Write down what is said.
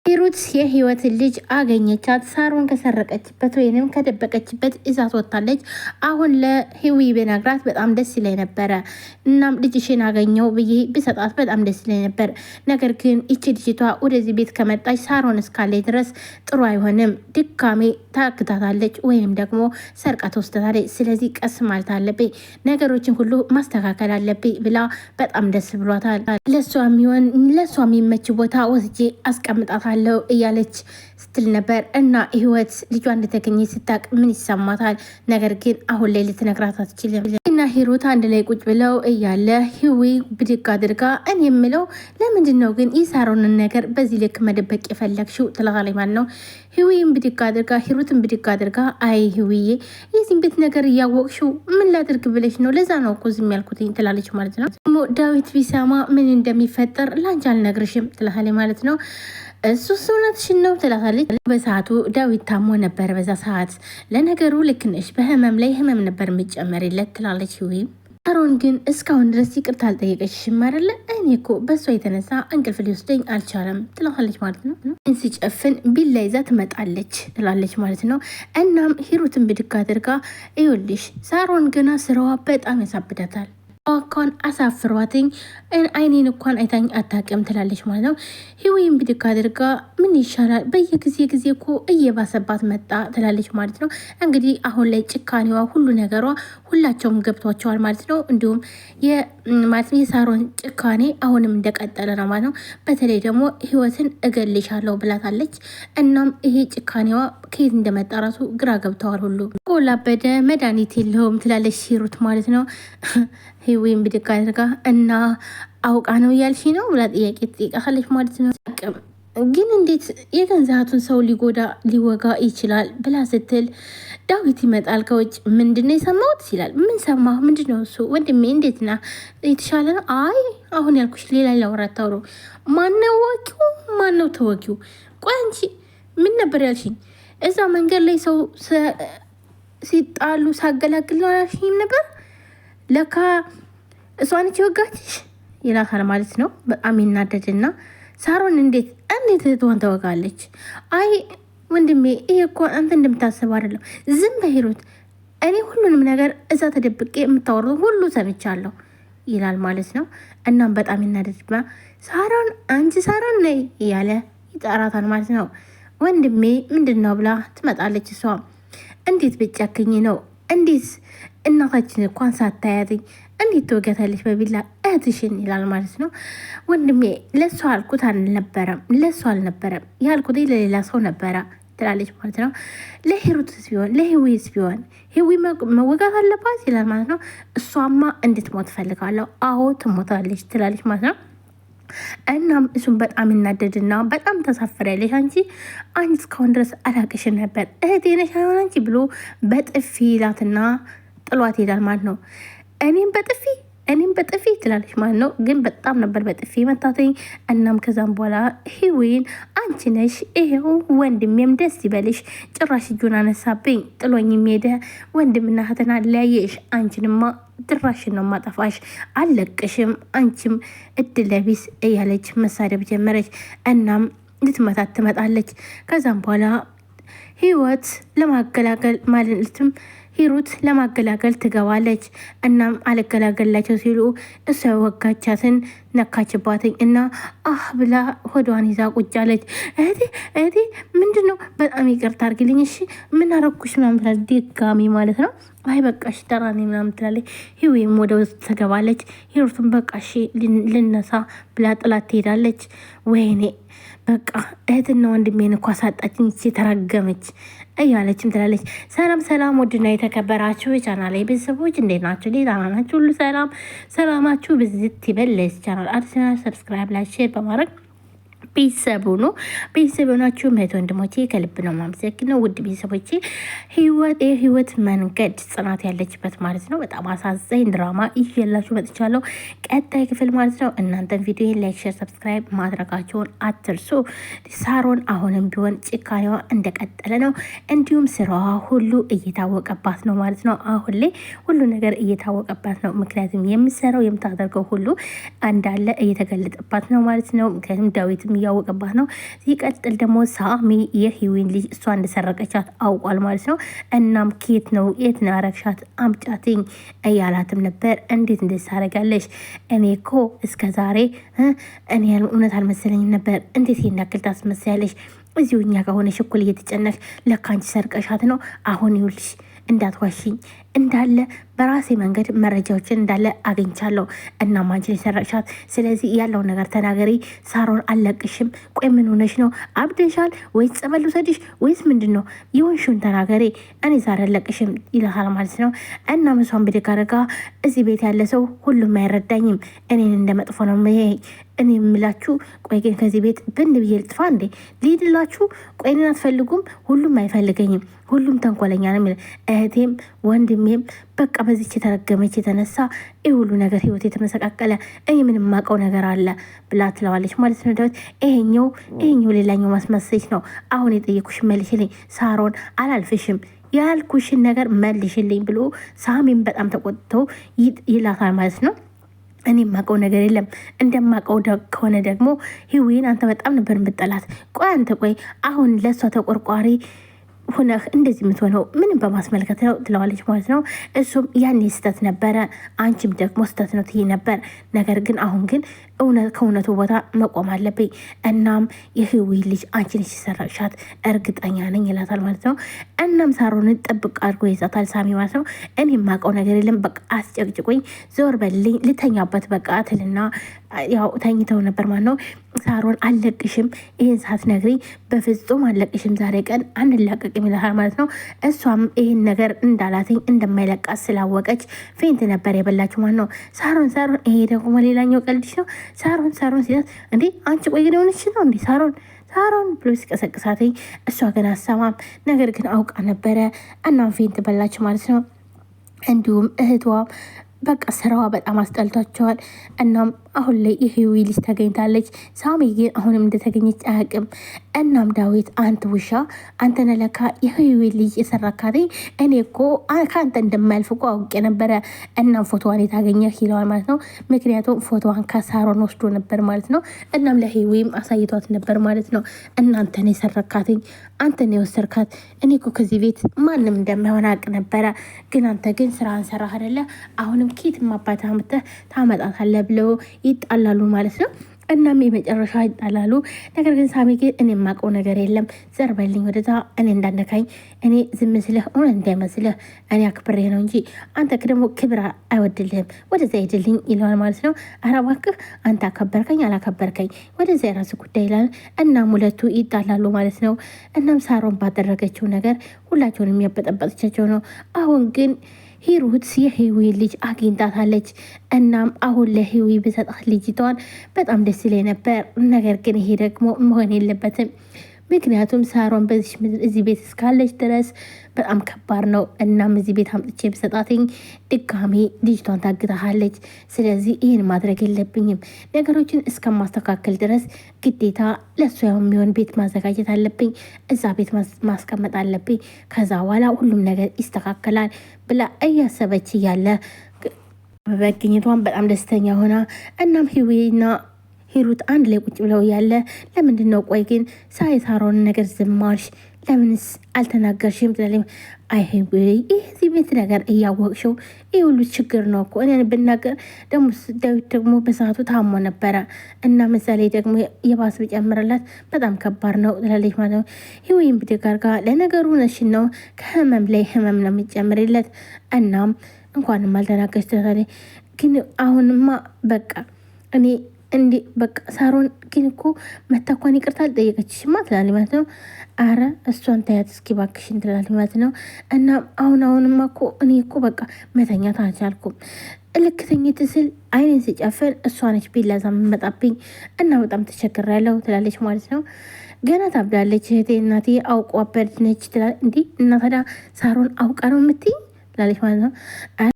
ሂሩት የህይወት ልጅ አገኘቻት። ሳሮን ከሰረቀችበት ወይንም ከደበቀችበት እዛት ወጣለች። አሁን ለህዊ በነግራት በጣም ደስ ይለኝ ነበረ። እናም ልጅሽን አገኘው ብዬ ብሰጣት በጣም ደስ ይለኝ ነበር። ነገር ግን ይቺ ልጅቷ ወደዚህ ቤት ከመጣች ሳሮን እስካለች ድረስ ጥሩ አይሆንም። ድጋሜ ታክታታለች ወይንም ደግሞ ሰርቃ ትወስዳታለች። ስለዚህ ቀስ ማለት አለብኝ፣ ነገሮችን ሁሉ ማስተካከል አለብኝ ብላ በጣም ደስ ብሏታል። ለሷ የሚመች ቦታ ወስጄ አስቀምጣታል እያለች ስትል ነበር። እና ህይወት ልጇ እንደተገኘ ስታቅ ምን ይሰማታል? ነገር ግን አሁን ላይ ልትነግራት አትችልም። እና ሂሩት አንድ ላይ ቁጭ ብለው እያለ ህዊ ብድግ አድርጋ እኔ የምለው ለምንድን ነው ግን የሳሮንን ነገር በዚህ ልክ መደበቅ የፈለግሽው? ትላታለች ማለት ነው። ህዊን ብድግ አድርጋ ሂሩትን ብድግ አድርጋ አይ ህዊዬ የዚህን ቤት ነገር እያወቅሽው ምን ላድርግ ብለሽ ነው? ለዛ ነው እኮ ዝም ያልኩት ትላለች ማለት ነው። ዳዊት ቢሰማ ምን እንደሚፈጠር ላንቺ አልነግርሽም ትላታለች ማለት ነው። እሱ እውነትሽን ነው ትላታለች። በሰዓቱ ዳዊት ታሞ ነበር በዛ ሰዓት። ለነገሩ ልክ ነሽ፣ በህመም ላይ ህመም ነበር የሚጨመርለት ትላለች ህዊ። ሳሮን ግን እስካሁን ድረስ ይቅርታ አልጠየቀችሽም አይደለ? እኔ እኮ በእሷ የተነሳ እንቅልፍ ሊወስደኝ አልቻለም ትላለች ማለት ነው። ሲጨፍን ቢላ ይዛ ትመጣለች ትላለች ማለት ነው። እናም ሂሩትን ብድግ አድርጋ ይኸውልሽ ሳሮን ገና ስራዋ በጣም ያሳብዳታል፣ እንኳን አሳፍሯትኝ አይኔን እንኳን አይታኝ አታውቅም ትላለች ማለት ነው። ህዊን ብድግ አድርጋ ምን ይሻላል በየጊዜ እኮ እየባሰባት መጣ ትላለች ማለት ነው። እንግዲህ አሁን ላይ ጭካኔዋ ሁሉ ነገሯ ሁላቸውም ገብቷቸዋል ማለት ነው። እንዲሁም የሳሮን ጭካኔ አሁንም እንደቀጠለ ነው ማለት ነው። በተለይ ደግሞ ህይወትን እገልሻለሁ ብላታለች። እናም ይሄ ጭካኔዋ ከየት እንደመጣ ራሱ ግራ ገብተዋል ሁሉ። ቆላበደ መድኃኒት የለውም ትላለች ሂሩት ማለት ነው። ህዊን ብድግ አድርጋ እና አውቃ ነው እያልሽ ነው ብላ ጥያቄ ትጠይቃለች ማለት ነው። ግን እንዴት የገንዘቱን ሰው ሊወጋ ይችላል ብላ ስትል ዳዊት ይመጣል ከውጭ። ምንድነው የሰማሁት ይላል። ምን ሰማ? ምንድነው እሱ? ወንድሜ እንዴት ና? የተሻለ ነው? አይ አሁን ያልኩሽ ሌላ ላውራት ታውሮ። ማነው ወቂው? ማነው ተወጊው? ቆይ አንቺ ምን ነበር ያልሽኝ? እዛ መንገድ ላይ ሰው ሲጣሉ ሳገላግል ነው ያልሽኝ ነበር። ለካ እሷን ወጋችሽ ይላታል ማለት ነው። በጣም ይናደድና ሳሮን እንዴት እህቷን ተወጋለች? አይ ወንድሜ ይሄ እኮ አንተ እንደምታስበው አይደለም። ዝም በሂሩት፣ እኔ ሁሉንም ነገር እዛ ተደብቄ የምታወሩት ሁሉ ሰምቻለሁ ይላል ማለት ነው። እናም በጣም ይናደድና ሳሮን አንቺ ሳሮን ነይ እያለ ይጠራታል ማለት ነው። ወንድሜ ምንድን ነው ብላ ትመጣለች። እሷ እንዴት ብጨክኝ ነው? እንዴት እናታችን እንኳን ሳታያትኝ እንዴት ትወገታለች በቢላ እህትሽን? ይላል ማለት ነው። ወንድሜ ለእሷ አልኩት አልነበረም፣ ለእሷ አልነበረም ያልኩት ለሌላ ሰው ነበረ ትላለች ማለት ነው። ለሂሩትስ ቢሆን ለህዊስ ቢሆን ህዊ መወጋት አለባት ይላል ማለት ነው። እሷማ እንድትሞት ፈልጋለሁ። አዎ ትሞታለች ትላለች ማለት ነው። እናም እሱም በጣም ይናደድና በጣም ተሳፍሪያለሽ አንቺ እስካሁን ድረስ አላቅሽን ነበር እህቴ ነሽ አይሆን አንቺ ብሎ በጥፊ ይላትና ጥሏት ይሄዳል ማለት ነው። እኔም በጥፊ ትላለች ማለት ነው። ግን በጣም ነበር በጥፊ መታተኝ። እናም ከዛም በኋላ ህዊን አንቺ ነሽ ይሄው ወንድሜም ደስ ይበልሽ፣ ጭራሽ እጁን አነሳብኝ ጥሎኝም ሄደ። ወንድምና እህትን አለያየሽ፣ አንቺንማ ድራሽን ነው ማጠፋሽ፣ አለቅሽም፣ አንቺም እድለቢስ እያለች መሳደብ ጀመረች። እናም ልትመታት ትመጣለች። ከዛም በኋላ ህይወት ለማገላገል ማለትም ሂሩት ለማገላገል ትገባለች። እናም አልገላገላቸው ሲሉ እሷ የወጋቻትን ነካችባትኝ እና ብላ ሆዷን ይዛ ቁጫለች። እህቴ ምንድን ነው? በጣም ይቅርታ አድርግልኝ እሺ፣ ምን አረኩሽ ምናምን ትላለች ድጋሚ ማለት ነው። አይ በቃሽ ጠራኔ ምናምን ትላለች። ህዊም ወደ ውስጥ ትገባለች። ሂሩትን በቃሽ ልነሳ ብላ ጥላት ትሄዳለች። ወይኔ በቃ እህትና ወንድሜን እኳ ሳጣችኝ ተረገመች እያለችም ትላለች። ሰላም ውድና የተከበራችሁ የቻናል ቤተሰቦች እንዴት ናችሁ? ደህና ናችሁ? ሁሉ ሰላማችሁ ብዝት ይበል። ለዚህ ቻናል አዲስ ሰብስክራይብ፣ ላይክ፣ ሼር በማድረግ ቤተሰቡ ነው። ቤተሰብ የሆናችሁ እህት ወንድሞቼ ከልብ ነው ማመሰግነው። ውድ ቤተሰቦቼ የህይወት መንገድ ጽናት ያለችበት ማለት ነው በጣም አሳዛኝ ድራማ ይዤላችሁ መጥቻለሁ። ቀጣይ ክፍል ማለት ነው። እናንተን ቪዲዮ ላይክ፣ ሼር፣ ሰብስክራይብ ማድረጋቸውን አትርሱ። ሳሮን አሁንም ቢሆን ጭካኔዋ እንደቀጠለ ነው። እንዲሁም ስራዋ ሁሉ እየታወቀባት ነው ማለት ነው። አሁን ላይ ሁሉ ነገር እየታወቀባት ነው። ምክንያቱም የምትሰራው የምታደርገው ሁሉ እንዳለ እየተገለጠባት ነው ማለት ነው። ምክንያቱም ዳዊትም እያወቀባት ነው። ሲቀጥል ደግሞ ሳሚ የህዊን ልጅ እሷ እንደሰረቀቻት አውቋል ማለት ነው። እናም ኬት ነው የት ነው ያረግሻት አምጫትኝ እያላትም ነበር። እንዴት እንደሳረጋለሽ እኔ እኮ እስከ ዛሬ እኔ እውነት አልመሰለኝም ነበር። እንዴት ይናክል ታስመሳያለሽ? እዚሁ እኛ ጋር ሆነሽ እኩል እየተጨነሽ ለካ አንቺ ሰርቀሻት ነው። አሁን ይውልሽ እንዳትዋሽኝ እንዳለ በራሴ መንገድ መረጃዎችን እንዳለ አግኝቻለሁ። እናም አንቺ የሰረቅሻት፣ ስለዚህ ያለውን ነገር ተናገሪ። ሳሮን አለቅሽም። ቆይ ምን ሆነሽ ነው? አብደሻል ወይስ ጸበል ውሰድሽ ወይስ ምንድን ነው? የሆንሽውን ተናገሪ። እኔ ዛሬ አለቅሽም ይልሃል ማለት ነው። እና ምሷን ብድግ አድርጋ እዚህ ቤት ያለ ሰው ሁሉም አይረዳኝም፣ እኔን እንደ መጥፎ ነው እኔ የምላችሁ። ቆይ ግን ከዚህ ቤት ብን ብዬ ልጥፋ እንዴ? ልሂድላችሁ? ቆይ እኔን አትፈልጉም? ሁሉም አይፈልገኝም፣ ሁሉም ተንኮለኛ ነው የሚል እህቴም ወንድሜም በቃ በዚች የተረገመች የተነሳ ይህ ሁሉ ነገር ህይወት የተመሰቃቀለ እኔ ምንም የማውቀው ነገር አለ ብላ ትለዋለች ማለት ነው። ዳዊት ይሄኛው ሌላኛው ማስመሰች ነው። አሁን የጠየኩሽ መልሽልኝ ሳሮን፣ አላልፍሽም ያልኩሽን ነገር መልሽልኝ ብሎ ሳሚን በጣም ተቆጥተው ይላታል ማለት ነው። እኔ የማውቀው ነገር የለም። እንደማውቀው ከሆነ ደግሞ ህዊን አንተ በጣም ነበር የምጠላት። ቆይ አንተ ቆይ አሁን ለእሷ ተቆርቋሪ ሁነህ እንደዚህ የምትሆነው ምንም በማስመልከት ነው ትለዋለች ማለት ነው። እሱም ያኔ ስህተት ነበረ፣ አንቺም ደግሞ ስህተት ነው ትይ ነበር። ነገር ግን አሁን ግን ከእውነቱ ቦታ መቆም አለብኝ። እናም የህዊ ልጅ አንቺ ነሽ የሰረቅሻት እርግጠኛ ነኝ ይላታል ማለት ነው። እናም ሳሮንን ጥብቅ አድርጎ ይዛታል ሳሚ ማለት ነው። እኔ የማውቀው ነገር የለም፣ በቃ አስጨቅጭቁኝ፣ ዞር በልኝ፣ ልተኛበት በቃ ትልና ያው ተኝተው ነበር ማለት ነው። ሳሮን አለቅሽም፣ ይህን ሳትነግሪኝ በፍጹም አለቅሽም፣ ዛሬ ቀን አንላቀቅም ይልሃል ማለት ነው። እሷም ይህን ነገር እንዳላትኝ እንደማይለቃት ስላወቀች ፌንት ነበር የበላችሁ ማለት ነው። ሳሮን ይሄ ደግሞ ሌላኛው ቀልድሽ ነው። ሳሮን ሲላት እንዴ አንቺ ቆይ ግን የሆነች ነው እንዴ ሳሮን ብሎ ሲቀሰቅሳትኝ እሷ ግን አሰማም። ነገር ግን አውቃ ነበረ። እናም ፌንት በላች ማለት ነው። እንዲሁም እህቷ በቃ ስራዋ በጣም አስጠልቷቸዋል። እናም አሁን ላይ የህዊ ልጅ ተገኝታለች። ሳሚ ግን አሁንም እንደተገኘች አያውቅም። እናም ዳዊት አንተ ውሻ አንተ ነለካ የህዊ ልጅ የሰራካት እኔ እኮ ከአንተ እንደማያልፍ እኮ አውቄ ነበረ። እናም ፎቶዋን የታገኘህ ይለዋል ማለት ነው። ምክንያቱም ፎቶዋን ከሳሮን ወስዶ ነበር ማለት ነው። እናም ለህዊም አሳይቷት ነበር ማለት ነው። እናንተን የሰረካትኝ አንተን የወሰርካት እኔ እኮ ከዚህ ቤት ማንም እንደማይሆን አውቅ ነበረ። ግን አንተ ግን ስራህን ሰራህ አይደለ? አሁንም ኬት ማባት ታመጣታለህ ብለው ይጣላሉ ማለት ነው። እናም የመጨረሻ ይጣላሉ። ነገር ግን ሳሚ ግን እኔ የማውቀው ነገር የለም፣ ዘር በልኝ ወደዛ፣ እኔ እንዳነካኝ፣ እኔ ዝም ስልህ እውነት እንዳይመስልህ እኔ አክብሬ ነው እንጂ አንተ ደግሞ ክብር አይወድልህም፣ ወደዛ ሄድልኝ ይለዋል ማለት ነው። ኧረ እባክህ አንተ አከበርከኝ አላከበርከኝ ወደዛ የራሱ ጉዳይ ይላል። እናም ሁለቱ ይጣላሉ ማለት ነው። እናም ሳሮን ባደረገችው ነገር ሁላቸውን የሚያበጠበጥቻቸው ነው። አሁን ግን ሂሩት የህዊ ልጅ አግኝታታለች። እናም አሁን ለህዊ ብሰጣት ልጅቷን በጣም ደስ ይለኝ ነበር። ነገር ግን ይሄ ደግሞ መሆን የለበትም። ምክንያቱም ሳሮን በዚህ ምድር እዚህ ቤት እስካለች ድረስ በጣም ከባድ ነው። እናም እዚህ ቤት አምጥቼ ብሰጣትኝ ድጋሜ ልጅቷን ታግታሃለች። ስለዚህ ይህን ማድረግ የለብኝም። ነገሮችን እስከማስተካከል ድረስ ግዴታ ለእሷ የሚሆን ቤት ማዘጋጀት አለብኝ። እዛ ቤት ማስቀመጥ አለብኝ። ከዛ በኋላ ሁሉም ነገር ይስተካከላል ብላ እያሰበች እያለ በመገኘቷን በጣም ደስተኛ ሆና እናም ህዊና ሂሩት አንድ ላይ ቁጭ ብለው ያለ ለምንድን ነው ቆይ ግን ሳሮን ነገር ዝም አልሽ? ለምንስ አልተናገርሽም? ትላለች። አይሄው ይህ ቤት ነገር እያወቅሽው ይህ ሁሉ ችግር ነው እኮ እኔ ብናገር ደግሞ ዳዊት ደግሞ በሰዓቱ ታሞ ነበረ እና ምሳሌ ደግሞ የባስ ብጨምርላት በጣም ከባድ ነው ትላለች ማለት ነው። ህይወይም ብድግ አድርጋ ለነገሩ ነሽን ነው ከህመም ላይ ህመም ነው የሚጨምርለት። እናም እንኳንም አልተናገርሽ ትላለች። ግን አሁንማ በቃ እኔ እንዲ በቃ ሳሮን ግን እኮ መታኳን ይቅርታ አልጠየቀችሽማ ትላለች ማለት ነው። አረ እሷን ታያት እስኪ ባክሽን ትላለች ማለት ነው። እና አሁንማ እኮ እኔ እኮ በቃ መተኛት አልቻልኩም። ልክ ተኝት ስል አይኔን ስጨፍን እሷ ነች ቢላዛ የምመጣብኝ እና በጣም ተቸግሬያለሁ ትላለች ማለት ነው። ገና ታብዳለች እህቴ እናቴ አውቋ በድ ነች ትላለች። እንዲህ እና ታዲያ ሳሮን አውቃ ነው የምትይ ትላለች ማለት ነው።